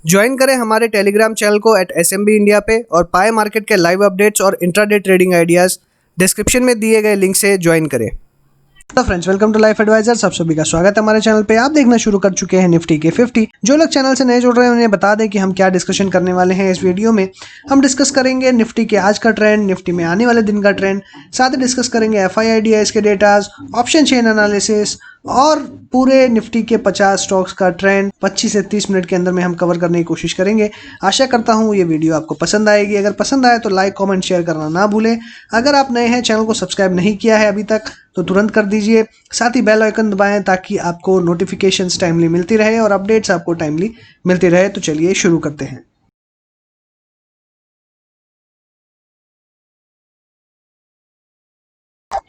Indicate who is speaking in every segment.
Speaker 1: Join करें हमारे telegram channel को @SMB इंडिया पे और पाए मार्केट के लाइव अपडेट्स और इंट्राडे ट्रेडिंग आइडियाज़ डिस्क्रिप्शन में दिए गए लिंक से ज्वाइन करें। तो friends, welcome to life advisor. सब सभी का स्वागत है हमारे चैनल पे। आप देखना शुरू कर चुके हैं निफ्टी के 50। जो लोग चैनल से नए जुड़ रहे हैं उन्हें बता दें कि हम क्या डिस्कशन करने वाले हैं। इस वीडियो में हम डिस्कस करेंगे निफ्टी के आज का ट्रेंड, निफ्टी में आने वाले दिन का ट्रेंड, साथ ही डिस्कस करेंगे FIIDs के डेटाज, ऑप्शन चेन एनालिसिस और पूरे निफ्टी के 50 स्टॉक्स का ट्रेंड 25 से 30 मिनट के अंदर में हम कवर करने की कोशिश करेंगे। आशा करता हूँ ये वीडियो आपको पसंद आएगी। अगर पसंद आए तो लाइक, कमेंट, शेयर करना ना भूलें। अगर आप नए हैं, चैनल को सब्सक्राइब नहीं किया है अभी तक तो तुरंत कर दीजिए। साथ ही बेल आइकन दबाएं ताकि आपको नोटिफिकेशंस टाइमली मिलती रहे और अपडेट्स आपको टाइमली मिलती रहे। तो चलिए शुरू करते हैं।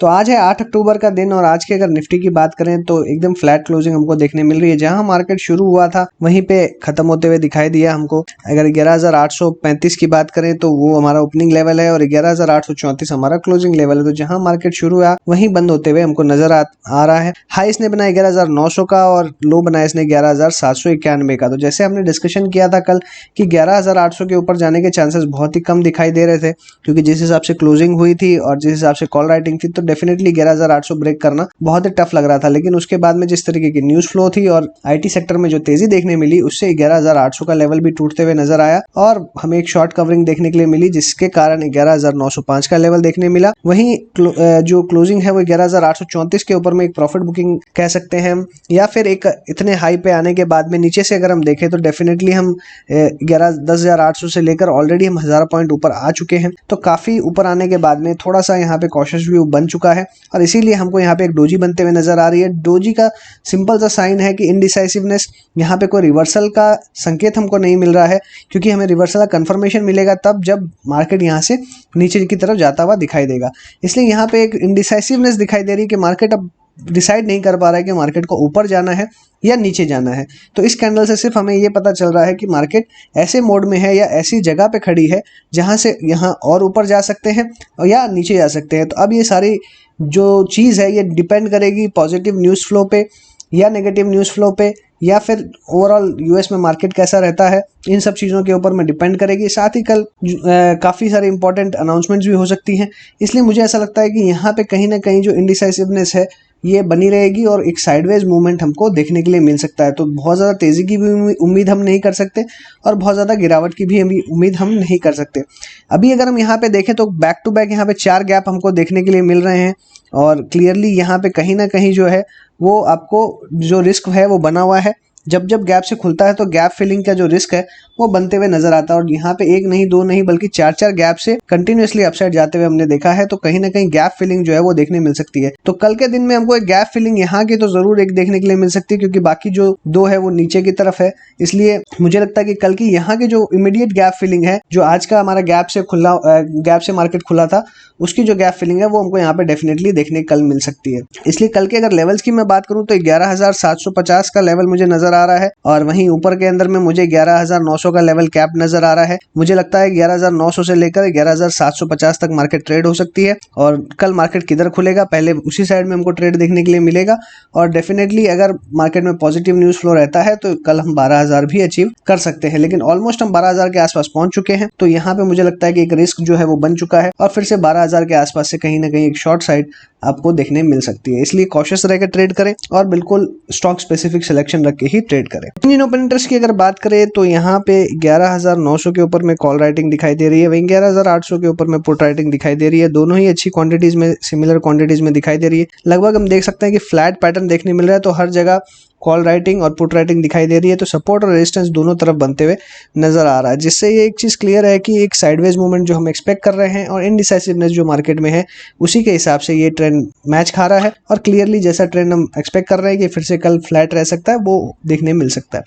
Speaker 1: तो आज है 8 अक्टूबर का दिन और आज के अगर निफ्टी की बात करें तो एकदम फ्लैट क्लोजिंग हमको देखने मिल रही है। जहां मार्केट शुरू हुआ था वहीं पे खत्म होते हुए दिखाई दिया हमको। अगर 11,835 की बात करें तो वो हमारा ओपनिंग लेवल है और 11,834 हमारा क्लोजिंग लेवल है। तो जहां मार्केट शुरू हुआ वहीं बंद होते हुए हमको नजर आ रहा है। हाई इसने बनाया 11,900 का और लो बनाया इसने 11,791 का। तो जैसे हमने डिस्कशन किया था कल कि 11,800 के ऊपर जाने के चांसेस बहुत ही कम दिखाई दे रहे थे, क्योंकि जिस हिसाब से क्लोजिंग हुई थी और जिस हिसाब से कॉल राइटिंग थी तो डेफिनेटली 11,800 ब्रेक करना बहुत ही टफ लग रहा था। लेकिन उसके बाद में जिस तरीके की न्यूज फ्लो थी और आईटी सेक्टर में जो तेजी देखने मिली उससे 11,800 का लेवल भी टूटते हुए नजर आया और हमें एक शॉर्ट कवरिंग देखने के लिए मिली, जिसके कारण 11,905 का लेवल देखने मिला। वहीं जो क्लोजिंग है वो 11,834 के ऊपर में एक प्रॉफिट बुकिंग कह सकते हैं, या फिर एक इतने हाई पे आने के बाद में नीचे से अगर हम देखें तो डेफिनेटली हम 10,800 से लेकर ऑलरेडी हम 1000 पॉइंट ऊपर आ चुके हैं। तो काफी ऊपर आने के बाद में थोड़ा सा यहाँ पे कॉशियस व्यू बन चुका है और इसीलिए हमको यहाँ पे एक डोजी बनते हुए नजर आ रही है। डोजी का सिंपल सा साइन है कि इनडिसाइसिवनेस, यहाँ पे कोई रिवर्सल का संकेत हमको नहीं मिल रहा है, क्योंकि हमें रिवर्सल का कंफर्मेशन मिलेगा तब जब मार्केट यहाँ से नीचे की तरफ जाता हुआ दिखाई देगा। इसलिए यहाँ पे एक इनडिसाइसिवनेस दिखाई दे रही है कि मार्केट अब डिसाइड नहीं कर पा रहा है कि मार्केट को ऊपर जाना है या नीचे जाना है। तो इस कैंडल से सिर्फ हमें ये पता चल रहा है कि मार्केट ऐसे मोड में है या ऐसी जगह पे खड़ी है जहां से यहाँ और ऊपर जा सकते हैं या नीचे जा सकते हैं। तो अब ये सारी जो चीज़ है ये डिपेंड करेगी पॉजिटिव न्यूज़ फ्लो पे या नेगेटिव न्यूज़ फ्लो पे, या फिर ओवरऑल यूएस में मार्केट कैसा रहता है, इन सब चीज़ों के ऊपर में डिपेंड करेगी। साथ ही कल काफ़ी सारे इंपॉर्टेंट अनाउंसमेंट्स भी हो सकती हैं। इसलिए मुझे ऐसा लगता है कि यहाँ पे कहीं ना कहीं जो इनडिसाइसिवनेस है ये बनी रहेगी और एक साइडवेज मूवमेंट हमको देखने के लिए मिल सकता है। तो बहुत ज़्यादा तेज़ी की भी उम्मीद हम नहीं कर सकते और बहुत ज़्यादा गिरावट की भी उम्मीद हम नहीं कर सकते। अभी अगर हम यहाँ पे देखें तो बैक टू बैक यहाँ पे 4 गैप हमको देखने के लिए मिल रहे हैं और क्लियरली यहाँ पे कहीं ना कहीं जो है वो आपको जो रिस्क है वो बना हुआ है। जब जब गैप से खुलता है तो गैप फिलिंग का जो रिस्क है वो बनते हुए नजर आता है और यहाँ पे एक नहीं, दो नहीं, बल्कि 4 गैप से कंटिन्यूअसली अपसाइड जाते हुए हमने देखा है। तो कहीं ना कहीं गैप फिलिंग जो है वो देखने मिल सकती है। तो कल के दिन में हमको एक गैप फिलिंग यहाँ की तो जरूर एक देखने के लिए मिल सकती है, क्योंकि बाकी जो 2 है वो नीचे की तरफ है। इसलिए मुझे लगता है कि कल की यहाँ की जो इमीडिएट गैप फिलिंग है, जो आज का हमारा गैप से मार्केट खुला था, उसकी जो गैप फिलिंग है वो हमको यहाँ पे डेफिनेटली देखने कल मिल सकती है। इसलिए कल के अगर लेवल्स की मैं बात करूँ तो 11,750 का लेवल मुझे नजर आ रहा है और वहीं ऊपर के अंदर में मुझे 11,900 का लेवल कैप नजर आ रहा है। मुझे लगता है 11,900 से लेकर 11,750 तक मार्केट ट्रेड हो सकती है और कल मार्केट किधर खुलेगा पहले उसी साइड में हमको ट्रेड देखने के लिए मिलेगा। और डेफिनेटली अगर मार्केट में पॉजिटिव न्यूज फ्लो रहता है तो कल हम 12,000 भी अचीव कर सकते हैं, लेकिन ऑलमोस्ट हम 12,000 के आसपास पहुंच चुके हैं। तो यहाँ पे मुझे लगता है कि एक रिस्क जो है वो बन चुका है और फिर से 12,000 के आसपास से कहीं ना कहीं एक शॉर्ट साइड आपको देखने मिल सकती है। इसलिए कॉशियस रहकर ट्रेड करें और बिल्कुल स्टॉक स्पेसिफिक सिलेक्शन रख के ही ट्रेड करें। इंडियन ओपन इंटरेस्ट की अगर बात करें तो यहाँ पे 11,900 के ऊपर में कॉल राइटिंग दिखाई दे रही है, वहीं 11,800 के ऊपर में पुट राइटिंग दिखाई दे रही है। दोनों ही अच्छी क्वांटिटीज में, सिमिलर क्वांटिटीज में दिखाई दे रही है। लगभग हम देख सकते हैं कि फ्लैट पैटर्न देखने मिल रहा है। तो हर जगह कॉल राइटिंग और पुट राइटिंग दिखाई दे रही है। तो सपोर्ट और रेजिस्टेंस दोनों तरफ बनते हुए नजर आ रहा है, जिससे ये एक चीज क्लियर है कि एक साइडवेज मूवमेंट जो हम एक्सपेक्ट कर रहे हैं और इनडिसाइसिवनेस जो मार्केट में है उसी के हिसाब से ये ट्रेंड मैच खा रहा है। और क्लियरली जैसा ट्रेंड हम एक्सपेक्ट कर रहे हैं कि फिर से कल फ्लैट रह सकता है वो देखने मिल सकता है।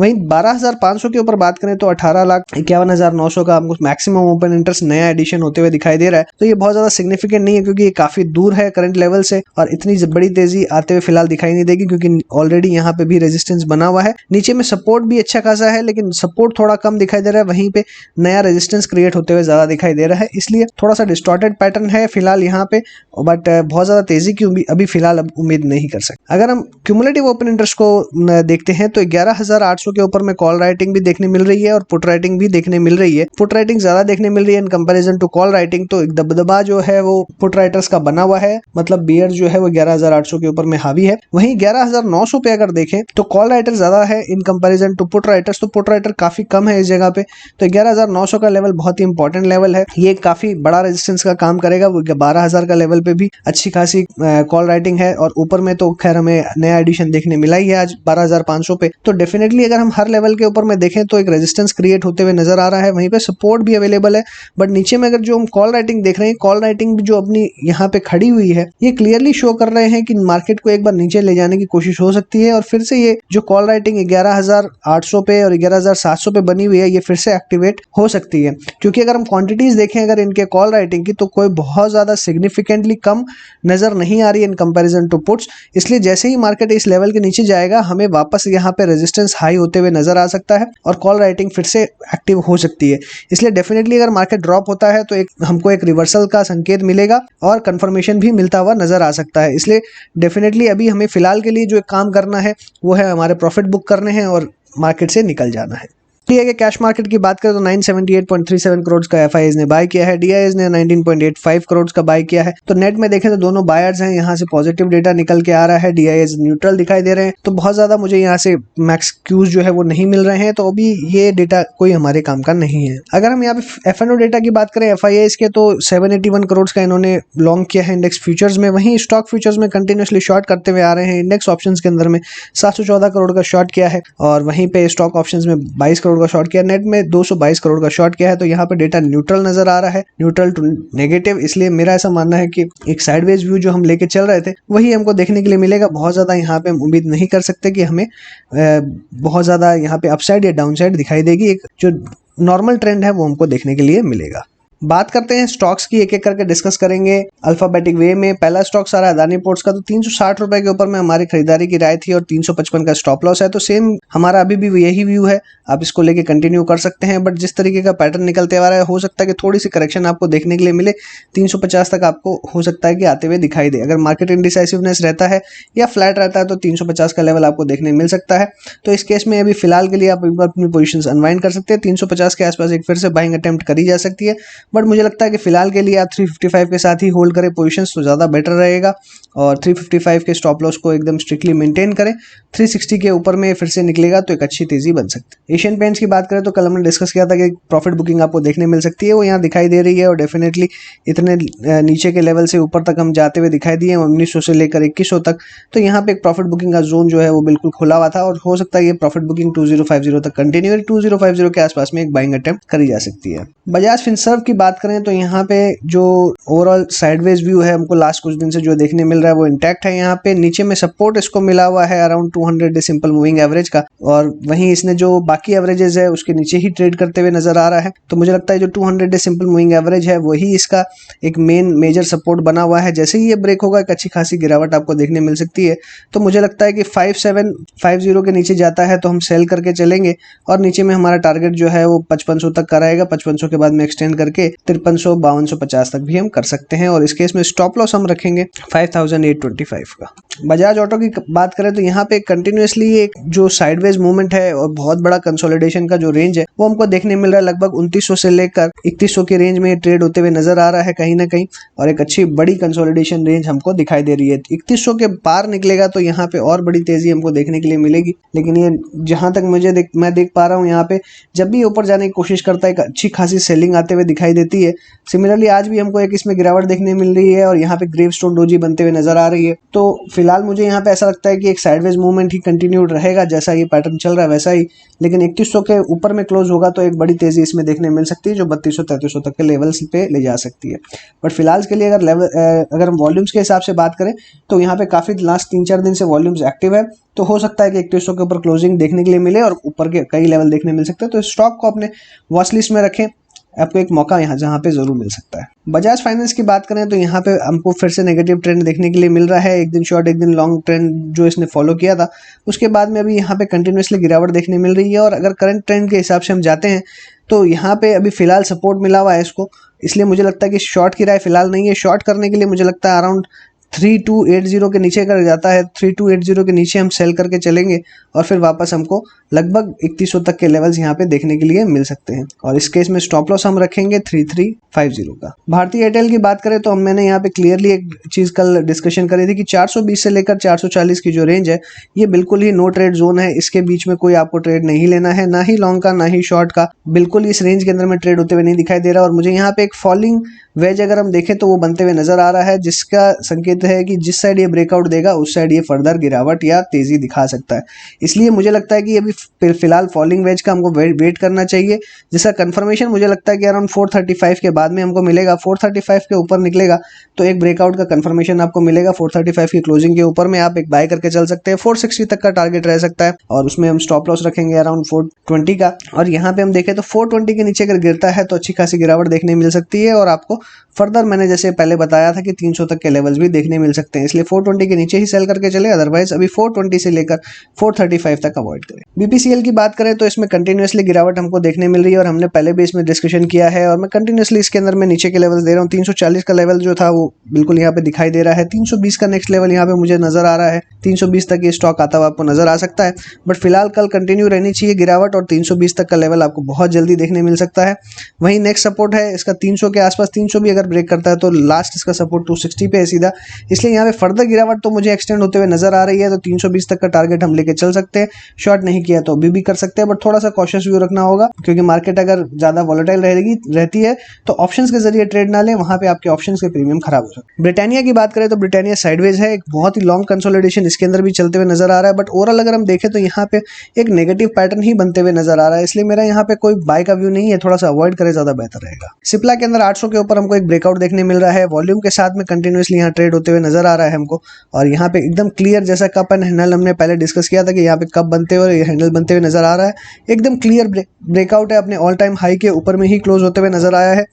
Speaker 1: वहीं 12,500 के ऊपर बात करें तो 18,51,900 का हमको मैक्सिमम ओपन इंटरेस्ट नया एडिशन होते हुए दिखाई दे रहा है। तो ये बहुत ज्यादा सिग्निफिकेंट नहीं है, क्योंकि ये काफी दूर है करंट लेवल से और इतनी बड़ी तेजी आते हुए फिलहाल दिखाई नहीं देगी, क्योंकि ऑलरेडी ऑलरेडी यहाँ पे भी रेजिस्टेंस बना हुआ है। नीचे में सपोर्ट भी अच्छा खासा है, लेकिन सपोर्ट थोड़ा कम दिखाई दे रहा है, वहीं पे नया रेजिस्टेंस क्रिएट होते हुए ज्यादा दिखाई दे रहा है, इसलिए थोड़ा सा डिस्टॉर्टेड पैटर्न है फिलहाल यहाँ पे। बट बहुत ज्यादा तेजी की अभी फिलहाल उम्मीद नहीं कर सकते। अगर हम क्यूमुलेटिव ओपन इंटरेस्ट को देखते हैं तो 11,800 के ऊपर में कॉल राइटिंग भी देखने मिल रही है और पुट राइटिंग भी देखने मिल रही है। पुट राइटिंग ज्यादा देखने मिल रही है in comparison to call writing, तो एक दबदबा जो है वो पुट राइटर्स का बना हुआ है, मतलब बियर जो है वो 11,800 के ऊपर में हावी है। वहीं 11,900 पे अगर देखें तो कॉल राइटर ज्यादा है in comparison to put writers, तो पुट राइटर काफी कम है इस जगह पे। तो 11,900 का लेवल बहुत ही इंपॉर्टेंट लेवल है, ये काफी बड़ा रेजिस्टेंस का काम करेगा। वो 12,000 का लेवल पे भी अच्छी खासी कॉल राइटिंग है, और ऊपर में तो खैर हमें नया एडिशन देखने मिला ही है आज 12,500 पे। तो डेफिनेटली अगर हम हर लेवल के ऊपर में देखें तो एक रेजिस्टेंस क्रिएट होते हुए नजर आ रहा है, वहीं पे सपोर्ट भी अवेलेबल है। बट नीचे में अगर जो हम कॉल राइटिंग देख रहे हैं, कॉल राइटिंग जो अपनी यहाँ पे खड़ी हुई है, ये क्लियरली शो कर रहे हैं कि मार्केट को एक बार नीचे ले जाने की कोशिश हो सकती है, और फिर से ये जो कॉल राइटिंग 11,800 पे और 11,700 पे बनी हुई है, ये फिर से एक्टिवेट हो सकती है। क्योंकि अगर हम क्वांटिटीज देखें अगर इनके कॉल राइटिंग की, तो कोई बहुत ज्यादा सिग्निफिकेंटली कम नजर नहीं आ रही है इन कंपैरिजन टू पुट्स। इसलिए जैसे ही मार्केट इस लेवल के नीचे जाएगा, हमें वापस यहाँ पे रेजिस्टेंस हाई होते हुए नजर आ सकता है और कॉल राइटिंग फिर से एक्टिव हो सकती है। इसलिए डेफिनेटली अगर मार्केट ड्रॉप होता है तो हमको एक रिवर्सल का संकेत मिलेगा और कंफर्मेशन भी मिलता हुआ नजर आ सकता है। इसलिए डेफिनेटली अभी हमें फिलहाल के लिए जो एक काम करना है वो है हमारे प्रॉफिट बुक करने हैं और मार्केट से निकल जाना है। ठीक है, कैश मार्केट की बात करें तो 978.37 करोड़ का एफआईआईज ने बाय किया है, डीआईएज ने 19.85 करोड़ का बाय किया है। तो नेट में देखें तो दोनों बायर्स हैं, यहाँ से पॉजिटिव डेटा निकल के आ रहा है, डीआईएज न्यूट्रल दिखाई दे रहे हैं। तो बहुत ज्यादा मुझे यहाँ से मैक्स क्यूज जो है वो नहीं मिल रहे हैं, तो अभी ये डेटा कोई हमारे काम का नहीं है। अगर हम यहाँ पे एफएनओ डेटा की बात करें एफआईआईज के, तो 781 करोड़ का इन्होंने लॉन्ग किया है इंडेक्स फ्यूचर्स में, वहीं स्टॉक फ्यूचर्स में कंटिन्यूसली शॉर्ट करते हुए आ रहे हैं। इंडेक्स ऑप्शंस के अंदर में 714 करोड़ का शॉर्ट किया है, और वहीं पे स्टॉक ऑप्शंस में 22 करोड़ का शॉर्ट किया, नेट में 222 करोड़ का शॉर्ट किया है। तो यहाँ पे डेटा न्यूट्रल नजर आ रहा है, न्यूट्रल टू नेगेटिव। इसलिए मेरा ऐसा मानना है कि एक साइडवेज व्यू जो हम लेके चल रहे थे वही हमको देखने के लिए मिलेगा। बहुत ज्यादा यहाँ पे हम उम्मीद नहीं कर सकते कि हमें बहुत ज्यादा यहाँ पे अपसाइड या डाउनसाइड दिखाई देगी। एक जो नॉर्मल ट्रेंड है वो हमको देखने के लिए मिलेगा। बात करते हैं स्टॉक्स की, एक एक करके डिस्कस करेंगे अल्फाबेटिक वे में। पहला स्टॉक सारा अदानी पोर्ट्स का, तो 360 रुपए के ऊपर में हमारी खरीदारी की राय थी और 355 का स्टॉप लॉस है। तो सेम हमारा अभी भी यही व्यू है, आप इसको लेके कंटिन्यू कर सकते हैं। बट जिस तरीके का पैटर्न निकलते आ रहा है, हो सकता है कि थोड़ी सी करेक्शन आपको देखने के लिए मिले, 350 तक आपको हो सकता है कि आते हुए दिखाई दे। अगर मार्केट इंडिसाइसिवनेस रहता है या फ्लैट रहता है तो 350 का लेवल आपको देखने मिल सकता है। तो इस केस में अभी फिलहाल के लिए आप अपनी पोजीशंस अनवाइंड कर सकते हैं। 350 के आसपास एक फिर से बाइंग अटेम्प्ट करी जा सकती है, बट मुझे लगता है कि फिलहाल के लिए आप 355 के साथ ही होल्ड करें पोजीशंस तो ज़्यादा बेटर रहेगा, और 355 के स्टॉप लॉस को एकदम स्ट्रिक्टली मेंटेन करें। 360 के ऊपर में फिर से निकलेगा तो एक अच्छी तेजी बन सकती है। एशियन पेंट्स की बात करें तो कल हमने डिस्कस किया था कि प्रॉफिट बुकिंग आपको देखने मिल सकती है, वो यहाँ दिखाई दे रही है, और डेफिनेटली इतने नीचे के लेवल से ऊपर तक हम जाते हुए दिखाई दिए 1900 से लेकर 2100 तक। तो यहाँ पे एक प्रॉफिट बुकिंग का जोन जो है वो बिल्कुल खुला हुआ था, और हो सकता है ये प्रॉफिट बुकिंग 2050 तक कंटिन्यू, 2050 के आसपास में एक बाइंग अटेम्प्ट करी जा सकती है। बजाज फिनसर्व की बात करें तो यहाँ पे जो ओवरऑल साइडवेज व्यू है हमको लास्ट कुछ दिन से जो देखने मिल रहा है वो इंटैक्ट है। यहाँ पे नीचे में सपोर्ट इसको मिला हुआ है around 200 day simple moving average का, और वहीं इसने जो बाकी एवरेजेस है उसके नीचे ही ट्रेड करते हुए नजर आ रहा है। तो मुझे लगता है जो 200 डे सिंपल मूविंग एवरेज है वही इसका एक मेजर सपोर्ट बना हुआ है। जैसे ही ये ब्रेक होगा एक अच्छी खासी गिरावट आपको देखने मिल सकती है। तो मुझे लगता है कि 5750 के नीचे जाता है तो हम सेल करके चलेंगे, और नीचे में हमारा टारगेट जो है वो 5500 तक का रहेगा। 5500 के बाद में एक्सटेंड करके 5300 5250 तक भी हम कर सकते हैं, और इस केस में स्टॉप लॉस हम रखेंगे 5825 का। बजाज ऑटो की बात करें तो यहाँ पे कंटिन्यूसली एक जो साइडवेज मूवमेंट है और बहुत बड़ा कंसोलिडेशन का जो रेंज है वो हमको देखने मिल रहा है। लगभग 2900 से लेकर 3100 के रेंज में ट्रेड होते हुए नजर आ रहा है कहीं ना कहीं, और एक अच्छी बड़ी कंसोलिडेशन रेंज हमको दिखाई दे रही है। 3100 के पार निकलेगा तो यहाँ पे और बड़ी तेजी हमको देखने के लिए मिलेगी, लेकिन ये जहां तक मैं देख पा रहा हूँ यहाँ पे जब भी ऊपर जाने की कोशिश करता है एक अच्छी खासी सेलिंग आते हुए दिखाई देती है। सिमिलरली आज भी हमको एक इसमें गिरावट देखने मिल रही है, और यहाँ पे ग्रेवस्टोन डोजी बनते हुए नजर आ रही है। तो फिलहाल मुझे यहाँ पे ऐसा लगता है कि एक साइडवेज मूवमेंट ही कंटिन्यूड रहेगा, जैसा ये पैटर्न चल रहा है वैसा ही, लेकिन 3100 के ऊपर में क्लोज होगा तो एक बड़ी तेजी इसमें देखने मिल सकती है जो 3200-3300 तक के लेवल्स पे ले जा सकती है। बट फिलहाल के लिए अगर हम वॉल्यूम्स के हिसाब से बात करें तो यहाँ पे काफी लास्ट 3-4 दिन से वॉल्यूम्स एक्टिव है, तो हो सकता है कि 3100 के ऊपर क्लोजिंग देखने के लिए मिले और ऊपर के कई लेवल देखने मिल सकते हैं। तो स्टॉक को अपने वॉच लिस्ट में रखें, आपको एक मौका यहाँ जहाँ पे जरूर मिल सकता है। बजाज फाइनेंस की बात करें तो यहाँ पे हमको फिर से नेगेटिव ट्रेंड देखने के लिए मिल रहा है। एक दिन शॉर्ट एक दिन लॉन्ग ट्रेंड जो इसने फॉलो किया था, उसके बाद में अभी यहाँ पे कंटिन्यूसली गिरावट देखने मिल रही है। और अगर करंट ट्रेंड के हिसाब से हम जाते हैं तो यहाँ पे अभी फिलहाल सपोर्ट मिला हुआ है इसको, इसलिए मुझे लगता है कि शॉर्ट की राय फिलहाल नहीं है। शॉर्ट करने के लिए मुझे लगता है अराउंड 3280 के नीचे कर जाता है, 3280 के नीचे हम सेल करके चलेंगे और फिर वापस हमको लगभग 3100 तक के लेवल्स यहाँ पे देखने के लिए मिल सकते हैं। और इस केस में स्टॉप लॉस हम रखेंगे 3350 का। भारतीय एयरटेल की बात करें तो मैंने यहाँ पे क्लियरली एक चीज कल डिस्कशन करी थी कि 420 से लेकर 440 की जो रेंज है ये बिल्कुल ही नो ट्रेड जोन है। इसके बीच में कोई आपको ट्रेड नहीं लेना है, ना ही लॉन्ग का ना ही शॉर्ट का, बिल्कुल ही इस रेंज के अंदर में ट्रेड होते हुए नहीं दिखाई दे रहा। और मुझे यहाँ पे एक फॉलिंग वेज अगर हम देखें तो वो बनते हुए नजर आ रहा है, जिसका संकेत है कि जिस साइड ये ब्रेकआउट देगा उस साइड ये फर्दर गिरावट या तेजी दिखा सकता है। इसलिए मुझे लगता है कि अभी फिलहाल फॉलिंग वेज का हमको वेट करना चाहिए, जिसका कंफर्मेशन मुझे लगता है कि अराउंड 435 के बाद में हमको मिलेगा। 435 के ऊपर निकलेगा तो एक ब्रेकआउट का कंफर्मेशन आपको मिलेगा। 435 की क्लोजिंग के ऊपर में आप एक बाय करके चल सकते हैं। 460 तक का टारगेट रह सकता है और उसमें हम स्टॉप लॉस रखेंगे अराउंड 420 का। और यहाँ पे हम देखें तो 420 के नीचे अगर गिरता है तो अच्छी खासी गिरावट देखने मिल सकती है और आपको फर्दर मैंने जैसे पहले बताया था कि 300 तक के लेवल्स भी देखने मिल सकते हैं। इसलिए 420 के नीचे ही सेल करके चले, अदरवाइज अभी 420 से लेकर 435 तक अवॉइड करें। बीपीसीएल की बात करें तो इसमें कंटिन्यूसली गिरावट हमको देखने मिल रही है और हमने पहले भी इसमें डिस्कशन किया है और मैं कंटिन्यूसली इसके अंदर में नीचे के लेवल्स दे रहा हूँ। 340 का लेवल जो था वो बिल्कुल यहाँ पे दिखाई दे रहा है। 320 का नेक्स्ट लेवल यहाँ पे मुझे नजर आ रहा है। 320 तक ये स्टॉक आता हुआ आपको नजर आ सकता है, बट फिलहाल कल कंटिन्यू रहनी चाहिए गिरावट और 320 तक का लेवल आपको बहुत जल्दी देखने मिल सकता है। वहीं नेक्स्ट सपोर्ट है इसका 300 के आसपास। 300 भी अगर ब्रेक करता है तो लास्ट इसका सपोर्ट 260 पे है सीधा, इसलिए यहाँ पे फर्दर गिरावट तो मुझे एक्सटेंड होते हुए नजर आ रही है। तो 320 तक का टारगेट हम लेके चल सकते हैं। शॉर्ट नहीं किया तो अभी भी कर सकते हैं, बट थोड़ा सा कॉशियस व्यू रखना होगा क्योंकि मार्केट अगर ज्यादा वॉलेटाइल रहती है तो ऑप्शंस के जरिए ट्रेड ना लें, वहां पे आपके ऑप्शंस के प्रीमियम खराब हो सकते हैं। ब्रिटानिया की बात करें तो ब्रिटानिया साइडवेज है, एक बहुत ही लॉन्ग कंसोलिडेशन इसके अंदर भी चलते हुए नजर आ रहा है, बट ओवरऑल अगर हम देखें तो यहाँ पे एक नेगेटिव पैटर्न ही बनते हुए नजर आ रहा है, इसलिए मेरा यहाँ पे कोई बाय का व्यू नहीं है, थोड़ा सा अवॉइड करे ज्यादा बेहतर रहेगा। सिप्ला के अंदर 800 के ऊपर हमको एक ब्रेकआउट देखने मिल रहा है, वॉल्यूम के साथ में कंटिन्यूसली यहाँ ट्रेड होते हुए नजर आ रहा है हमको। और यहाँ पे एकदम क्लियर जैसा कप एंड हैंडल हमने पहले डिस्कस किया था कि यहाँ पे कप बनते हुए हैंडल बनते हुए नजर आ रहा है। एकदम क्लियर ब्रेकआउट है, अपने ऑल टाइम हाई के ऊपर में ही क्लोज होते हुए नजर आया है।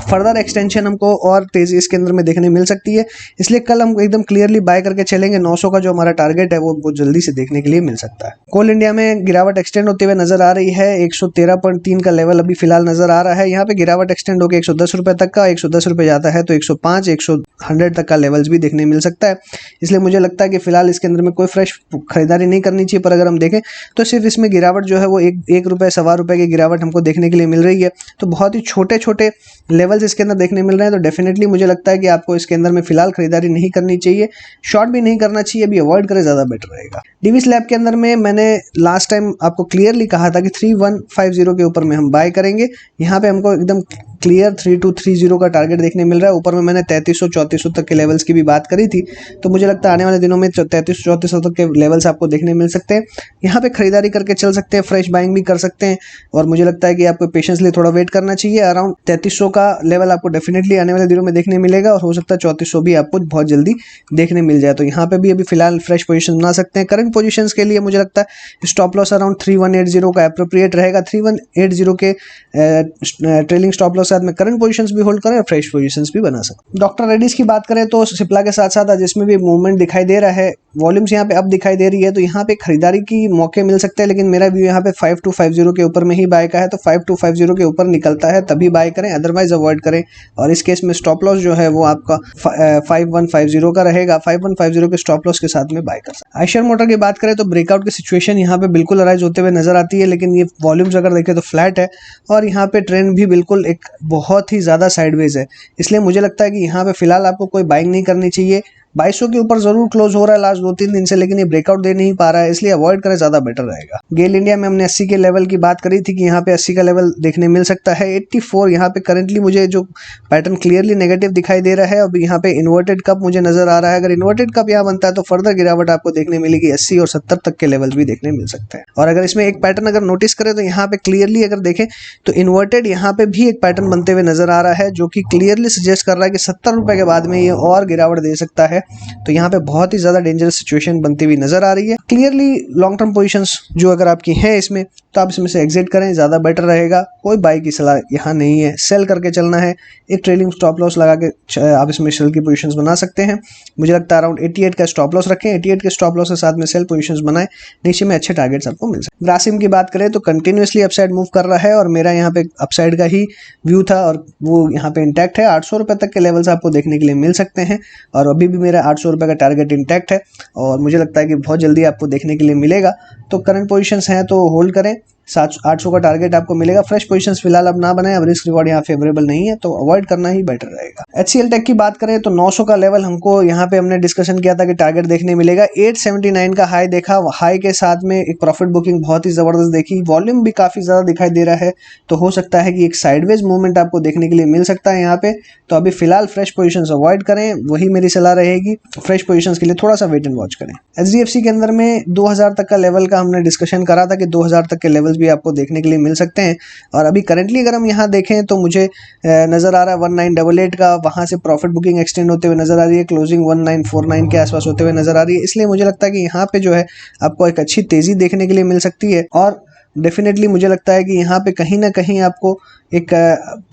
Speaker 1: फर्दर एक्सटेंशन हमको और तेजी इसके अंदर में देखने मिल सकती है, इसलिए कल हम एकदम क्लियरली बाय करके चलेंगे। 900 का जो हमारा टारगेट है वो जल्दी से देखने के लिए मिल सकता है। कोल इंडिया में गिरावट एक्सटेंड होते हुए नजर आ रही है। 113.3 का लेवल अभी फिलहाल नजर आ रहा है। यहाँ पे गिरावट एक्सटेंड होकर 110 रुपए तक का, 110 रुपए जाता है तो 105 100 तक का लेवल्स भी देखने मिल सकता है। इसलिए मुझे लगता है कि फिलहाल इसके अंदर में कोई फ्रेश खरीदारी नहीं करनी चाहिए, पर अगर हम देखें तो सिर्फ इसमें गिरावट जो है वो एक रुपए सवा रुपए की गिरावट हमको देखने के लिए मिल रही है। तो बहुत ही छोटे छोटे लेवल्स इसके अंदर देखने मिल रहे हैं, तो डेफिनेटली मुझे लगता है कि आपको इसके अंदर में फिलहाल खरीदारी नहीं करनी चाहिए, शॉर्ट भी नहीं करना चाहिए, अभी अवॉइड करें ज्यादा बेटर रहेगा। डिविस लैब के अंदर में मैंने लास्ट टाइम आपको क्लियरली कहा था कि 3150 के ऊपर में हम बाय करेंगे। यहाँ पे हमको एकदम क्लियर 3230 का टारगेट देखने मिल रहा है। ऊपर में मैंने 3300-3400 तक के लेवल्स की भी बात करी थी, तो मुझे लगता है आने वाले दिनों में 3300-3400 तक के लेवल्स आपको देखने मिल सकते हैं। यहाँ पे खरीदारी करके चल सकते हैं, फ्रेश बाइंग भी कर सकते हैं और मुझे लगता है कि आपको पेशेंसली थोड़ा वेट करना चाहिए। अराउंड 3300 का लेवल आपको डेफिनेटली आने वाले दिनों में देखने मिलेगा और हो सकता है 3400 भी आपको बहुत जल्दी देखने मिल जाए। तो यहाँ पे भी अभी फिलहाल फ्रेश पोजीशन बना सकते हैं। करंट पोजीशंस के लिए मुझे लगता है स्टॉप लॉस अराउंड 3180 का एप्रोप्रिएट रहेगा। 3180 के ट्रेलिंग स्टॉप लॉस साथ में करंट पोजीशंस भी होल्ड करें और फ्रेश पोजीशंस भी बना सकते हैं। डॉक्टर रेड्डीज की बात करें तो सिप्ला के साथ साथ आज इसमें भी मूवमेंट दिखाई दे रहा है, वॉल्यूम्स यहाँ पे अब दिखाई दे रही है, तो यहाँ पे खरीदारी की मौके मिल सकते हैं, लेकिन मेरा व्यू यहाँ पे 5250 के ऊपर में ही बाय का है। तो 5250 के ऊपर निकलता है तभी बाय करें, अदरवाइज अवॉइड करें। और इस केस में स्टॉप लॉस जो है वो आपका 5150 का रहेगा। 5150 के स्टॉप लॉस के साथ में बाय कर सकते हैं। आयशर मोटर की बात करें तो ब्रेकआउट की सिचुएशन यहाँ पे बिल्कुल अराइज होते हुए नजर आती है, लेकिन ये वॉल्यूम्स अगर देखें तो फ्लैट है और यहाँ पे ट्रेंड भी बिल्कुल एक बहुत ही ज्यादा साइडवेज है। इसलिए मुझे लगता है कि यहाँ पे फिलहाल आपको कोई बाइंग नहीं करनी चाहिए। 2200 के ऊपर जरूर क्लोज हो रहा है लास्ट 2-3 दिन से, लेकिन ये ब्रेकआउट दे नहीं पा रहा है, इसलिए अवॉइड करें ज्यादा बेटर रहेगा। गेल इंडिया में हमने 80 के लेवल की बात करी थी कि यहाँ पे 80 का लेवल देखने मिल सकता है। 84 यहाँ पे करंटली मुझे जो पैटर्न क्लियरली नेगेटिव दिखाई दे रहा है। अब यहाँ पे इन्वर्टेड कप मुझे नजर आ रहा है, अगर इन्वर्टेड कप यहाँ बनता है तो फर्दर गिरावट आपको देखने मिलेगी। 80 और 70 तक के लेवल भी देखने मिल सकते हैं। और अगर इसमें एक पैटर्न अगर नोटिस करें तो यहाँ पे क्लियरली अगर देखें तो इन्वर्टेड यहाँ पे भी एक पैटर्न बनते हुए नजर आ रहा है, जो कि क्लियरली सजेस्ट कर रहा है कि 70 रुपए के बाद में ये और गिरावट दे सकता है है, तो यहाँ पे बहुत ही ज़्यादा डेंजरस सिचुएशन बनती हुई नजर आ रही है। क्लियरली लॉन्ग टर्म पोजीशंस जो अगर आपकी हैं इसमें, तो आप इसमें से एग्जिट करें, ज़्यादा बेटर रहेगा। कोई बाई की सलाह यहाँ नहीं है, सेल करके चलना है। एक ट्रेलिंग स्टॉप लॉस लगा के आप इसमें सेल की पोजीशंस बना सकते हैं। मुझे लगता है अराउंड 88 का स्टॉप लॉस रखें, 88 के स्टॉप लॉस के साथ में सेल पोजीशंस बनाएं, नीचे में अच्छे टारगेट्स आपको मिल सकते हैं। ग्रासिम की बात करें तो कंटिन्यूसली अपसाइड मूव कर रहा है और मेरा यहाँ पे अपसाइड का ही व्यू था और वो यहाँ पे इंटैक्ट है। 800 रुपये तक के लेवल्स आपको देखने के लिए मिल सकते हैं और अभी भी मेरा 800 रुपये का टारगेट इंटैक्ट है और मुझे लगता है कि बहुत जल्दी आपको देखने के लिए मिलेगा। तो करंट पोजीशंस हैं तो होल्ड करें, 800 का टारगेट आपको मिलेगा। फ्रेश पोजीशंस फिलहाल अब ना बनाएं, अब रिस्क रिवॉर्ड यहाँ फेवरेबल नहीं है तो अवॉइड करना ही बेटर रहेगा। HCL टेक की बात करें तो 900 का लेवल हमको यहाँ पे हमने डिस्कशन किया था कि टारगेट देखने मिलेगा। 879 का हाई देखा, हाई के साथ में एक प्रॉफिट बुकिंग बहुत ही जबरदस्त देखी, वॉल्यूम भी काफी ज्यादा दिखाई दे रहा है, तो हो सकता है कि एक साइडवेज मूवमेंट आपको देखने के लिए मिल सकता है यहाँ पे। तो अभी फिलहाल फ्रेश पोजीशंस अवॉइड करें, वही मेरी सलाह रहेगी। फ्रेश पोजीशंस के लिए थोड़ा सा वेट एंड वॉच करें। HDFC के अंदर में 2000 तक का लेवल का हमने डिस्कशन करा था कि 2000 तक के लेवल्स भी आपको देखने के लिए मिल सकते हैं और अभी करंटली अगर हम यहाँ देखें तो मुझे नजर आ रहा है 1988 का, वहां से प्रॉफिट बुकिंग एक्सटेंड होते हुए नजर आ रही है, क्लोजिंग 1949 के आसपास होते हुए नजर आ रही है। इसलिए मुझे लगता है कि यहाँ पे जो है आपको एक अच्छी तेजी देखने के लिए मिल सकती है और डेफिनेटली मुझे लगता है कि यहाँ पे कहीं ना कहीं आपको एक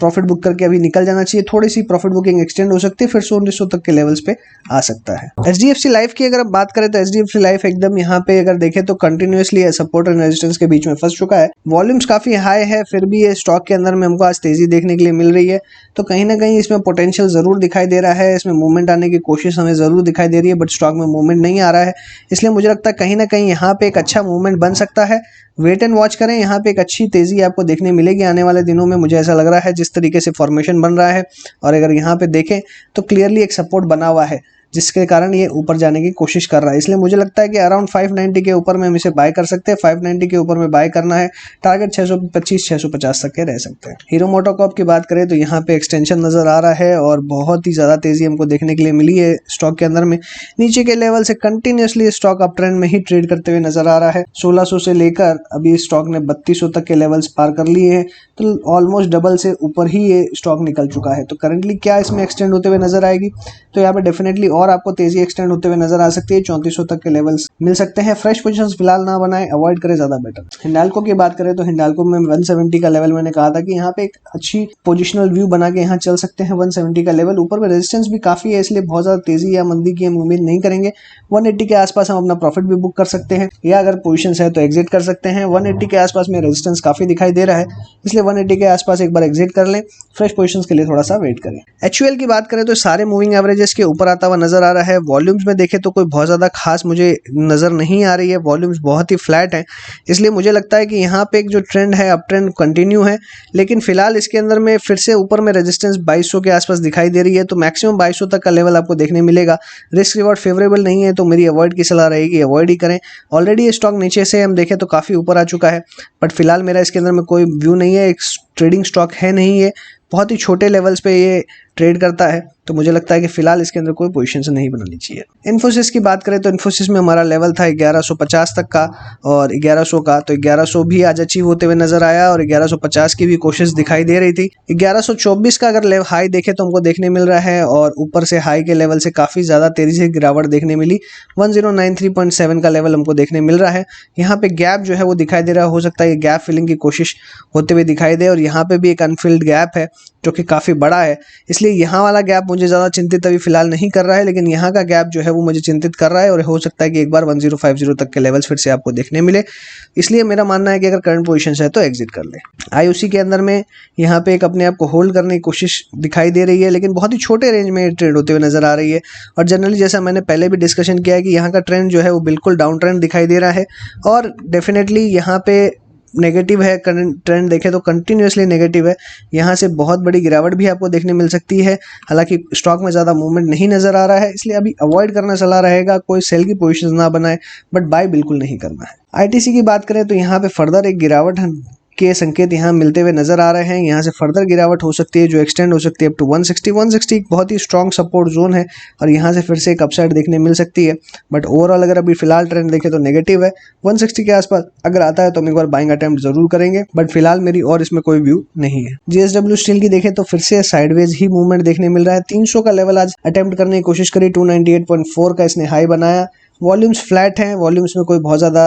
Speaker 1: प्रॉफिट बुक करके अभी निकल जाना चाहिए। थोड़ी सी प्रॉफिट बुकिंग एक्सटेंड हो सकती है, फिर 1900 तक के लेवल्स पे आ सकता है। HDFC लाइफ की अगर बात करें तो HDFC लाइफ एकदम यहाँ पे अगर देखें तो कंटिन्यूसली सपोर्ट और रेजिस्टेंस के बीच में फंस चुका है। वॉल्यूम्स काफी हाई है, फिर भी ये स्टॉक के अंदर में हमको आज तेजी देखने के लिए मिल रही है, तो कहीं ना कहीं इसमें पोटेंशियल जरूर दिखाई दे रहा है, इसमें मूवमेंट आने की कोशिश हमें जरूर दिखाई दे रही है, बट स्टॉक में मूवमेंट नहीं आ रहा है। इसलिए मुझे लगता है कहीं ना कहीं यहाँ पे एक अच्छा मूवमेंट बन सकता है। वेट एंड वॉच करें, यहाँ पे एक अच्छी तेजी आपको देखने मिलेगी आने वाले दिनों में। मुझे ऐसा लग रहा है जिस तरीके से फॉर्मेशन बन रहा है, और अगर यहाँ पे देखें तो क्लियरली एक सपोर्ट बना हुआ है जिसके कारण ये ऊपर जाने की कोशिश कर रहा है। इसलिए मुझे लगता है कि अराउंड 590 के ऊपर में हम इसे बाय कर सकते हैं। 590 के ऊपर में बाय करना है, टारगेट 625-650 तक के रह सकते हैं। हीरो मोटोकॉर्प की बात करें तो यहाँ पे एक्सटेंशन नजर आ रहा है और बहुत ही ज्यादा तेजी हमको देखने के लिए मिली है स्टॉक के अंदर में। नीचे के लेवल से कंटिन्यूसली स्टॉक अप ट्रेंड में ही ट्रेड करते हुए नजर आ रहा है। 1600 से लेकर अभी स्टॉक ने 3200 तक के लेवल्स पार कर लिए हैं, तो ऑलमोस्ट डबल से ऊपर ही ये स्टॉक निकल चुका है। तो करंटली क्या इसमें एक्सटेंड होते हुए नजर आएगी, तो यहाँ पे डेफिनेटली और आपको तेजी एक्सटेंड होते हुए नजर आ सकती है। 3400 तक के लेवल्स मिल सकते हैं। फ्रेश पोजीशंस फिलहाल ना बनाएं, अवॉइड करें ज्यादा बेटर। हिंडाल्को की बात करें तो हिंडाल्को में 170 का लेवल मैंने कहा था कि यहाँ पे एक अच्छी पोजिशनल व्यू बना के यहाँ चल सकते हैं। 170 का लेवल, ऊपर में रेजिस्टेंस भी काफी है, इसलिए बहुत ज्यादा तेजी या मंदी की हम उम्मीद नहीं करेंगे। 180 के आसपास हम अपना प्रॉफिट भी बुक कर सकते हैं, या अगर पोजीशंस है तो एग्जिट कर सकते हैं। 180 के आसपास में रेजिस्टेंस काफी दिखाई दे रहा है, इसलिए 180 के आसपास एक बार एग्जिट कर लें। फ्रेश पोजीशंस के लिए थोड़ा सा वेट करें। HUL की बात करें तो सारे मूविंग एवरेजेस के ऊपर आता हुआ नजर आ रहा है। वॉल्यूम्स में देखें तो कोई बहुत ज़्यादा खास मुझे नज़र नहीं आ रही है, वॉल्यूम्स बहुत ही फ्लैट हैं। इसलिए मुझे लगता है कि यहाँ पे एक जो ट्रेंड है अप ट्रेंड कंटिन्यू है, लेकिन फिलहाल इसके अंदर में फिर से ऊपर में रेजिस्टेंस 2200 के आसपास दिखाई दे रही है, तो मैक्सिमम 2200 तक का लेवल आपको देखने मिलेगा। रिस्क रिवॉर्ड फेवरेबल नहीं है, तो मेरी अवॉइड की सलाह रहेगी, अवॉइड ही करें। ऑलरेडी ये स्टॉक नीचे से हम देखें तो काफ़ी ऊपर आ चुका है, बट फिलहाल मेरा इसके अंदर में कोई व्यू नहीं है, एक ट्रेडिंग स्टॉक है नहीं है, बहुत ही छोटे लेवल्स पे ये ट्रेड करता है, तो मुझे लगता है कि फिलहाल इसके अंदर कोई पोजीशन से नहीं बनानी चाहिए। इन्फोसिस की बात करें तो इन्फोसिस में हमारा लेवल था 1150 तक का और 1100 का, तो 1100 भी आज अचीव होते हुए नजर आया और 1150 की भी कोशिश दिखाई दे रही थी। 1124 का अगर हाई देखे तो हमको देखने मिल रहा है और ऊपर से हाई के लेवल से काफ़ी ज़्यादा तेजी से गिरावट देखने मिली। 1093.7 का लेवल हमको देखने मिल रहा है। यहाँ पे गैप जो है वो दिखाई दे रहा है, हो सकता है ये गैप फिलिंग की कोशिश होते हुए दिखाई दे, और यहाँ पे भी एक अनफिल्ड गैप है जो कि काफ़ी बड़ा है, इसलिए यहाँ वाला गैप मुझे ज़्यादा चिंतित अभी फिलहाल नहीं कर रहा है, लेकिन यहाँ का गैप जो है वो मुझे चिंतित कर रहा है और हो सकता है कि एक बार 1050 तक के लेवल्स फिर से आपको देखने मिले। इसलिए मेरा मानना है कि अगर करंट पोजीशन है तो एग्जिट कर ले। IOC के अंदर में यहाँ पे एक अपने आप को होल्ड करने की कोशिश दिखाई दे रही है, लेकिन बहुत ही छोटे रेंज में ट्रेड होते हुए नजर आ रही है, और जनरली जैसा मैंने पहले भी डिस्कशन किया है कि यहाँ का ट्रेंड जो है वो बिल्कुल डाउन ट्रेंड दिखाई दे रहा है, और डेफिनेटली यहाँ पे नेगेटिव है। ट्रेंड देखें तो कंटिन्यूसली नेगेटिव है, यहाँ से बहुत बड़ी गिरावट भी आपको देखने मिल सकती है। हालांकि स्टॉक में ज़्यादा मूवमेंट नहीं नज़र आ रहा है, इसलिए अभी अवॉइड करना सलाह रहेगा। कोई सेल की पोजीशन ना बनाए, बट बाय बिल्कुल नहीं करना है। ITC की बात करें तो यहाँ पे फर्दर एक गिरावट के संकेत यहाँ मिलते हुए नजर आ रहे हैं। यहाँ से फर्दर गिरावट हो सकती है जो एक्सटेंड हो सकती है अप टू 160 बहुत ही स्ट्रॉन्ग सपोर्ट जोन है और यहाँ से फिर से एक अपसाइड देखने मिल सकती है। बट ओवरऑल अगर अभी फिलहाल ट्रेंड देखें तो नेगेटिव है। 160 के आसपास अगर आता है तो हम एक बार बाइंग अटेम्प्ट जरूर करेंगे, बट फिलहाल मेरी और इसमें कोई व्यू नहीं है। JSW स्टील की देखें तो फिर से साइडवेज ही मूवमेंट देखने मिल रहा है। 300 का लेवल आज अटेम्प्ट करने की कोशिश करी, 298.4 का इसने हाई बनाया। वॉल्यूम्स फ्लैट हैं, वॉल्यूम्स में कोई बहुत ज्यादा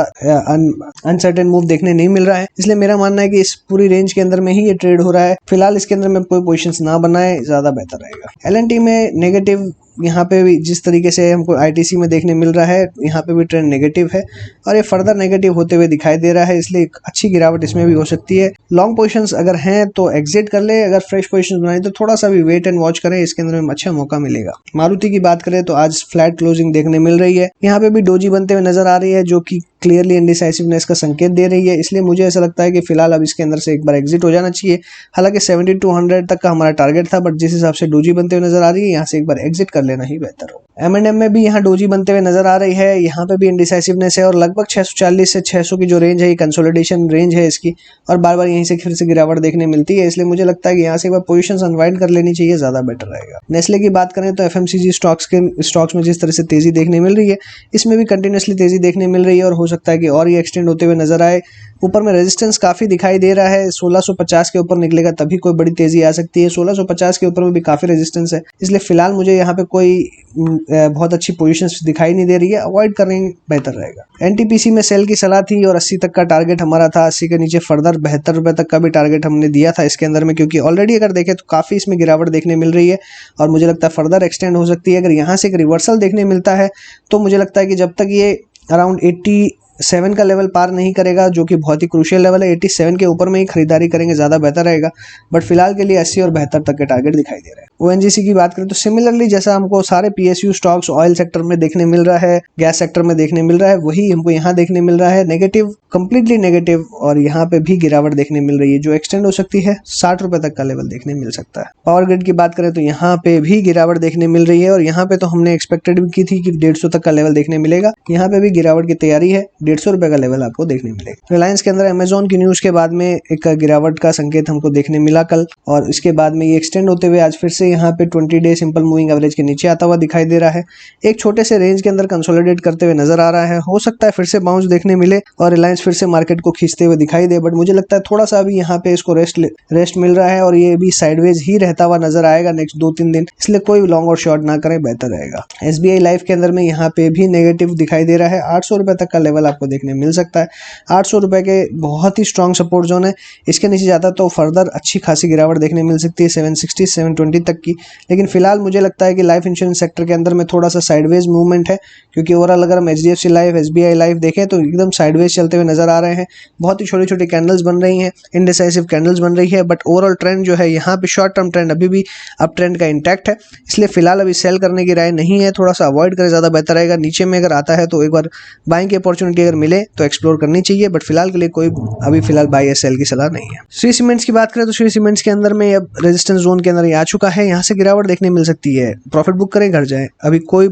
Speaker 1: अनसर्टेन मूव देखने नहीं मिल रहा है, इसलिए मेरा मानना है कि इस पूरी रेंज के अंदर में ही ये ट्रेड हो रहा है। फिलहाल इसके अंदर में कोई पोजीशंस ना बनाए, ज्यादा बेहतर रहेगा। LNT में नेगेटिव, यहाँ पे भी जिस तरीके से हमको ITC में देखने मिल रहा है, यहाँ पे भी ट्रेंड नेगेटिव है और ये फर्दर नेगेटिव होते हुए दिखाई दे रहा है, इसलिए एक अच्छी गिरावट इसमें भी हो सकती है। लॉन्ग पोजीशंस अगर हैं तो एग्जिट कर ले, अगर फ्रेश पोजीशंस बनाई तो थोड़ा सा भी वेट एंड वॉच करें, इसके अंदर में अच्छा मौका मिलेगा। मारुति की बात करें तो आज फ्लैट क्लोजिंग देखने मिल रही है, यहाँ पे भी डोजी बनते हुए नजर आ रही है जो कि क्लियरली इंडिसाइसिवनेस का संकेत दे रही है, इसलिए मुझे ऐसा लगता है कि फिलहाल अब इसके अंदर से एक बार एग्जिट हो जाना चाहिए। हालांकि 7200 तक का हमारा टारगेट था, बट जिस हिसाब से डोजी बनते हुए नजर आ रही है यहाँ से एक बार एग्जिट कर लेना ही बेहतर हो। M&M में भी यहाँ डोजी बनते हुए नजर आ रही है, यहाँ पे भी इंडिसाइसिवनेस है और लगभग 640 से 600 की जो रेंज है ये कंसोलिडेशन रेंज है इसकी, और बार बार यहीं से फिर से गिरावट देखने मिलती है, इसलिए मुझे लगता है कि यहाँ से एक बार पोजीशंस अनवाइंड कर लेनी चाहिए, ज्यादा बेटर रहेगा। नेस्ले की बात करें तो FMCG स्टॉक्स में जिस तरह से तेजी देखने मिल रही है, इसमें भी कंटिन्यूसली तेजी देखने मिल रही है और हो सकता है कि और ये एक्सटेंड होते हुए नजर आए। ऊपर में रेजिस्टेंस काफी दिखाई दे रहा है, 1650 के ऊपर निकलेगा तभी कोई बड़ी तेजी आ सकती है। 1650 के ऊपर में भी काफी रेजिस्टेंस है, इसलिए फिलहाल मुझे यहाँ पे कोई बहुत अच्छी पोजीशंस दिखाई नहीं दे रही है, अवॉइड करने बेहतर रहेगा। NTPC में सेल की सलाह थी और 80 तक का टारगेट हमारा था, 80 के नीचे फर्दर 72 रुपए तक का भी टारगेट हमने दिया था इसके अंदर में, क्योंकि ऑलरेडी अगर देखें तो काफी इसमें गिरावट देखने मिल रही है और मुझे लगता है फर्दर एक्सटेंड हो सकती है। अगर यहाँ से एक रिवर्सल देखने मिलता है तो मुझे लगता है कि जब तक ये अराउंड 87 का लेवल पार नहीं करेगा, जो कि बहुत ही क्रूशियल लेवल है, 87 के ऊपर में ही खरीदारी करेंगे, ज़्यादा बेहतर रहेगा। बट फिलहाल के लिए 80 और 72 तक के टारगेट दिखाई दे रहे हैं। ONGC की बात करें तो सिमिलरली जैसा हमको सारे PSU स्टॉक्स ऑयल सेक्टर में देखने मिल रहा है, गैस सेक्टर में देखने मिल रहा है, वही हमको यहाँ देखने मिल रहा है, नेगेटिव, कंप्लीटली नेगेटिव, और यहाँ पे भी गिरावट देखने मिल रही है जो एक्सटेंड हो सकती है, 60 रुपए तक का लेवल देखने मिल सकता है। पावर ग्रिड की बात करें तो यहाँ पे भी गिरावट देखने मिल रही है और यहाँ पे तो हमने एक्सपेक्टेड भी की थी कि 150 तक का लेवल देखने मिलेगा, यहाँ पे भी गिरावट की तैयारी है, 150 रुपए का लेवल आपको देखने मिलेगा। रिलायंस के अंदर अमेजोन की न्यूज के बाद में एक गिरावट का संकेत हमको देखने मिला कल, और इसके बाद में ये एक्सटेंड होते हुए आज फिर से यहाँ पे 20 डे सिंपल मूविंग एवरेज के नीचे आता हुआ दिखाई दे रहा है। एक छोटे से रेंज के अंदर कंसोलिडेट करते हुए नजर आ रहा है, हो सकता है फिर से बाउंस देखने मिले और रिलायंस फिर से मार्केट को खींचते हुए दिखाई दे, बट मुझे लगता है थोड़ा सा अभी यहाँ पे इसको रेस्ट मिल रहा है और ये भी साइडवेज ही रहता हुआ नजर आएगा नेक्स्ट 2-3 दिन, इसलिए कोई लॉन्ग और शॉर्ट ना करें, बेहतर रहेगा। SBI लाइफ के अंदर में यहाँ पे भी नेगेटिव दिखाई दे रहा है, 800 रुपए तक का लेवल आपको देखने मिल सकता है। 800 रुपए के बहुत ही स्ट्रॉन्ग सपोर्ट जोन है, इसके नीचे जाता तो फर्दर अच्छी खासी गिरावट देखने मिल सकती है 760 720 तक की, लेकिन फिलहाल मुझे लगता है कि लाइफ इंश्योरेंस सेक्टर के अंदर में थोड़ा सा साइडवेज मूवमेंट है, क्योंकि ओवरऑल अगर हम HDFC लाइफ SBI लाइफ देखें तो एकदम साइडवेज चलते हुए नजर आ रहे हैं, बहुत ही छोटी छोटी कैंडल्स बन रही हैं, इंडिसाइसिव कैंडल्स बन रही है, बट ओवरऑल ट्रेंड जो है यहाँ पे शॉर्ट टर्म ट्रेंड अभी भी अप ट्रेंड का इंटैक्ट है, इसलिए फिलहाल अभी सेल करने की राय नहीं है, थोड़ा सा अवॉइड करें, ज्यादा बेहतर रहेगा। नीचे में अगर आता है तो एक बार बाइंग की अपॉर्चुनिटी अगर मिले तो एक्सप्लोर करनी चाहिए, बट फिलहाल के लिए कोई अभी फिलहाल बाई या सेल की सलाह नहीं है। श्री सीमेंट्स की बात करें तो श्री सीमेंट्स के अंदर में अब रेजिस्टेंस जोन के अंदर ये आ चुका है, यहाँ से गिरावट देखने मिल सकती है, प्रॉफिट बुक करें घर जाएं, अभी कोई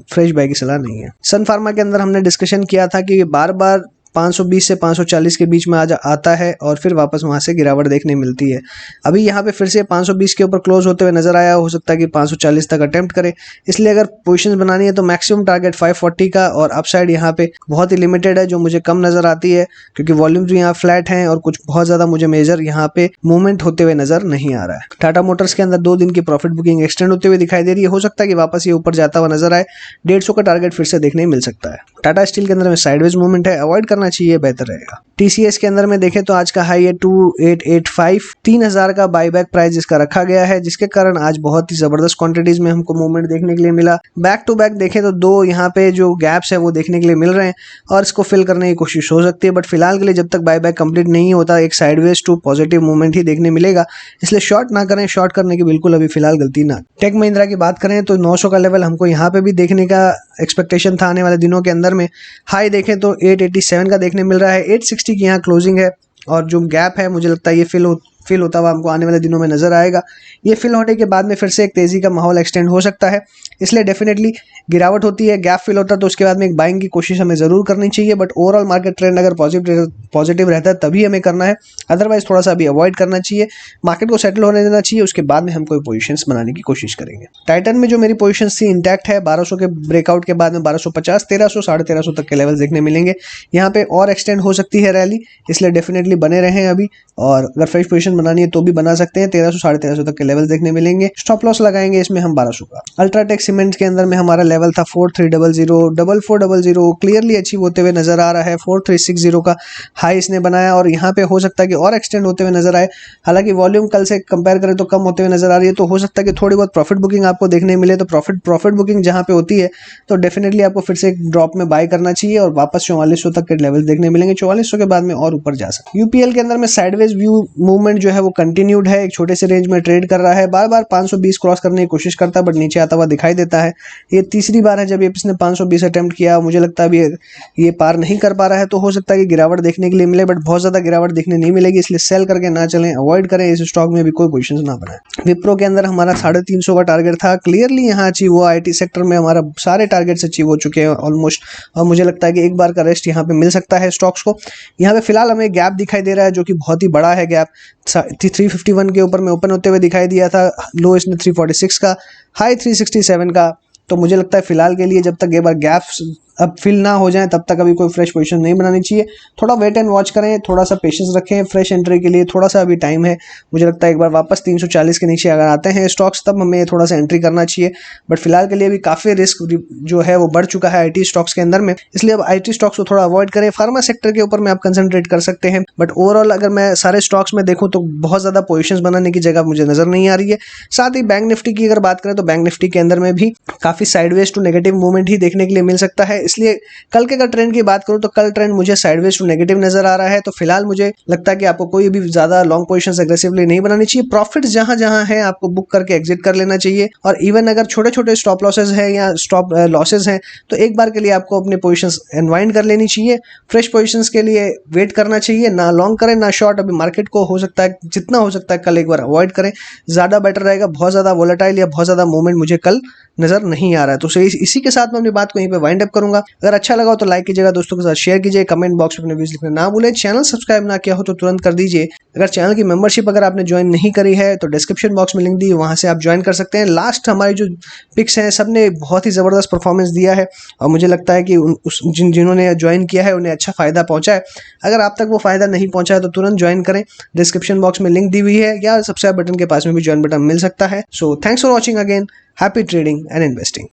Speaker 1: फ्रेश बाई की सलाह नहीं है। सन फार्मा के अंदर हमने डिस्कशन किया था कि बार बार 520 से 540 के बीच में आता है और फिर वापस वहां से गिरावट देखने मिलती है। अभी यहाँ पे फिर से 520 के ऊपर क्लोज होते हुए नजर आया, हो सकता है कि 540 तक अटेम्प्ट करे, इसलिए अगर पोजीशंस बनानी है तो मैक्सिमम टारगेट 540 का, और अपसाइड यहाँ पे बहुत ही लिमिटेड है जो मुझे कम नजर आती है, क्योंकि वॉल्यूम्स भी यहाँ फ्लैट हैं और कुछ बहुत ज्यादा मुझे मेजर यहाँ पे मूवमेंट होते हुए नजर नहीं आ रहा है। टाटा मोटर्स के अंदर 2 दिन की प्रॉफिट बुकिंग एक्सटेंड होते हुए दिखाई दे रही है, हो सकता है कि वापस ये ऊपर जाता हुआ नजर आए, 150 का टारगेट फिर से देखने मिल सकता है। टाटा स्टील के अंदर में साइडवेज मूवमेंट है, अवॉइड करना चाहिए, बेहतर रहेगा। TCS के अंदर में देखें तो आज का हाई है 2885, 3000 का बाईबैक प्राइस इसका रखा गया है, जिसके कारण आज बहुत ही जबरदस्त क्वांटिटीज में हमको मूवमेंट देखने के लिए मिला। बैक टू बैक देखें तो 2 यहाँ पे जो गैप्स है वो देखने के लिए मिल रहे हैं और इसको फिल करने की कोशिश हो सकती है, बट फिलहाल के लिए जब तक बाईबैक कंप्लीट नहीं होता एक साइडवेज टू पॉजिटिव मूवमेंट ही देखने मिलेगा, इसलिए शॉर्ट ना करें, शॉर्ट करने की बिल्कुल अभी फिलहाल गलती ना। टेक महिंद्रा की बात करें तो 900 का लेवल हमको यहाँ पे भी देखने का एक्सपेक्टेशन था आने वाले दिनों के अंदर में। हाई देखें तो 887 का देखने मिल रहा है, 860 की यहाँ क्लोजिंग है और जो गैप है मुझे लगता है ये फिल फिल होता हुआ हमको आने वाले दिनों में नजर आएगा। ये फिल होने के बाद में फिर से एक तेजी का माहौल एक्सटेंड हो सकता है, इसलिए डेफिनेटली गिरावट होती है, गैप फिल होता है तो उसके बाद में एक बाइंग की कोशिश हमें जरूर करनी चाहिए। बट ओवरऑल मार्केट ट्रेंड अगर पॉजिटिव रहता है तभी हमें करना है, अदरवाइज थोड़ा सा अभी अवॉइड करना चाहिए, मार्केट को सेटल होने देना चाहिए, उसके बाद में हम कोई पोजीशंस बनाने की कोशिश करेंगे। टाइटन में जो मेरी पोजीशंस थी इंटैक्ट है, 1200 के ब्रेकआउट के बाद में 1250, 1300, 1350 तक के लेवल देखने मिलेंगे। यहाँ पे और एक्सटेंड हो सकती है रैली, इसलिए डेफिनेटली बने रहें अभी, और अगर फ्रेश पोजीशन बनानी है तो भी बना सकते हैं। 1300, 1350 तक के लेवल देखने मिलेंगे। स्टॉप लॉस लगाएंगे इसमें हम 1200 का। अल्ट्राटेक सीमेंट के अंदर में हमारा लेवल था 4300, 4400 क्लियरली अचीव होते हुए नजर आ रहा है। 4360 का हाई इसने बनाया और यहाँ पे हो सकता है कि और एक्सटेंड होते हुए नजर आए। हालांकि वॉल्यूम कल से कंपेयर करें तो कम होते हुए नजर आ रही है, तो हो सकता है कि थोड़ी बहुत प्रॉफिट बुकिंग आपको देखने मिले। तो प्रॉफिट बुकिंग जहाँ पे होती है तो डेफिनेटली आपको फिर से एक ड्रॉप में बाय करना चाहिए और वापस 4400 तक के लेवल देखने मिलेंगे। 4400 के बाद में और ऊपर जा सकते। यूपीएल के अंदर में साइडवेज व्यू मूवमेंट जो है वो कंटिन्यूड है, एक छोटे से रेंज में ट्रेड कर रहा है, बार बार 520 क्रॉस करने की कोशिश करता है बट नीचे आता हुआ दिखाई देता है। ये तीसरी बार है जब इसने 520 अटेम्प्ट किया, मुझे लगता है अभी ये पार नहीं कर पा रहा है, तो हो सकता है कि गिरावट देखने के लिए मिले, बट बहुत ज्यादा गिरावट देखने नहीं मिलेगी, इसलिए सेल करके ना चलें, अवॉइड करें, इस स्टॉक में भी कोई पोजीशन ना बनाए। विप्रो के अंदर हमारा 350 का टारगेट था, क्लियरली यहाँ अचीव हुआ। आईटी सेक्टर में हमारा सारे टारगेट्स अचीव हो चुके हैं ऑलमोस्ट, और मुझे लगता है कि एक बार का रेस्ट यहाँ पे मिल सकता है स्टॉक्स को। यहाँ पे फिलहाल हमें गैप दिखाई दे रहा है जो कि बहुत ही बड़ा है गैप, 351 के ऊपर में ओपन होते हुए दिखाई दिया था, लो इसने 346 का, हाई 367 का। तो मुझे लगता है फिलहाल के लिए जब तक ये बार गैप्स अब फिल ना हो जाए तब तक अभी कोई फ्रेश पोजीशन नहीं बनानी चाहिए। थोड़ा वेट एंड वॉच करें, थोड़ा सा पेशेंस रखें, फ्रेश एंट्री के लिए थोड़ा सा अभी टाइम है। मुझे लगता है एक बार वापस 340 के नीचे अगर आते हैं स्टॉक्स तब हमें थोड़ा सा एंट्री करना चाहिए। बट फिलहाल के लिए भी काफ़ी रिस्क जो है वो बढ़ चुका है आईटी स्टॉक्स के अंदर में, इसलिए अब आईटी स्टॉक्स को थोड़ा अवॉइड करें। फार्मा सेक्टर के ऊपर में आप कंसंट्रेट कर सकते हैं, बट ओवरऑल अगर मैं सारे स्टॉक्स में देखूँ तो बहुत ज़्यादा पोजिशन बनाने की जगह मुझे नजर नहीं आ रही है। साथ ही बैंक निफ्टी की अगर बात करें तो बैंक निफ्टी के अंदर में भी काफ़ी साइडवेज टू नेगेटिव मूवमेंट ही देखने के लिए मिल सकता है, इसलिए कल का ट्रेंड की बात करूं तो कल ट्रेंड मुझे साइडवेज टू नेगेटिव नजर आ रहा है। तो फिलहाल मुझे लगता है कि आपको कोई भी ज्यादा लॉन्ग पोजीशंस एग्रेसिवली नहीं बनानी चाहिए। प्रॉफिट जहां जहां है आपको बुक करके एग्जिट कर लेना चाहिए, और इवन अगर छोटे छोटे स्टॉप लॉसेज है या स्टॉप लॉसेज हैं तो एक बार के लिए आपको अपने पोजीशंस अनवाइंड कर लेनी चाहिए। फ्रेश पोजीशंस के लिए वेट करना चाहिए, ना लॉन्ग करें ना शॉर्ट। अभी मार्केट को हो सकता है जितना हो सकता है कल एक बार अवॉइड करें, ज्यादा बेटर रहेगा। बहुत ज्यादा वोलेटाइल या बहुत ज्यादा मूवमेंट मुझे कल नजर नहीं आ रहा है। तो इसी के साथ मैं अपनी बात को यहीं पे वाइंड अप करूंगा। अगर अच्छा लगा हो तो लाइक कीजिएगा, दोस्तों के साथ शेयर कीजिए, कमेंट बॉक्स में अपने व्यूज लिखना ना भूलें। चैनल सब्सक्राइब ना किया हो तो तुरंत कर दीजिए। अगर चैनल की मेंबरशिप अगर आपने ज्वाइन नहीं करी है तो डिस्क्रिप्शन बॉक्स में लिंक दी, वहां से आप ज्वाइन कर सकते हैं। लास्ट हमारी जो पिक्स हैं सबने बहुत ही जबरदस्त परफॉर्मेंस दिया है और मुझे लगता है कि जिन्होंने ज्वाइन किया है उन्हें अच्छा फायदा पहुंचा है। अगर आप तक वो फायदा नहीं पहुंचा है तो तुरंत ज्वाइन करें, डिस्क्रिप्शन बॉक्स में लिंक दी हुई है या सब्सक्राइब बटन के पास में भी ज्वाइन बटन मिल सकता है। So thanks for watching again, happy trading and investing.